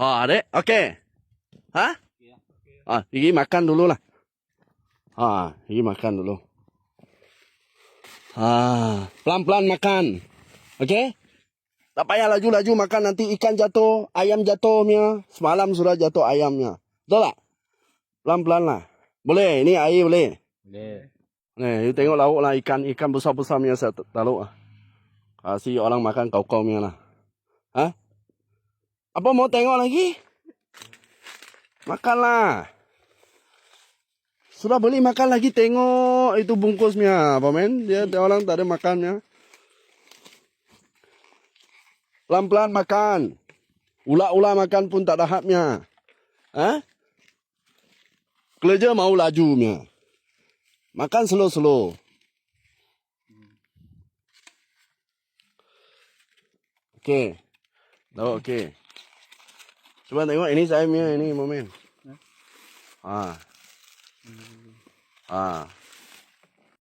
Adek, okey. Hah? Pergi makan dulu lah. Pergi makan dulu. Pelan-pelan makan. Okey? Tak payah laju-laju makan, nanti ikan jatuh, ayam jatuh punya. Semalam sudah jatuh ayamnya. Betul tak? Pelan-pelan lah. Boleh? Ini air boleh? Boleh. Nih, you tengok lauk lah, ikan besar-besar punya saya taruh lah. Kasih orang makan kau-kau punya lah. Hah? Apa mau tengok lagi? Makanlah. Sudah beli makan lagi, tengok itu bungkusnya. Apa men? Dia orang tak ada makannya. Pelan-pelan makan. Ula-ula makan pun tak ada haknya. Hah? Kerja mau lajunya. Makan slow-slow. Okey. Oh, okey. Cuba tengok ini saya punya ini momen.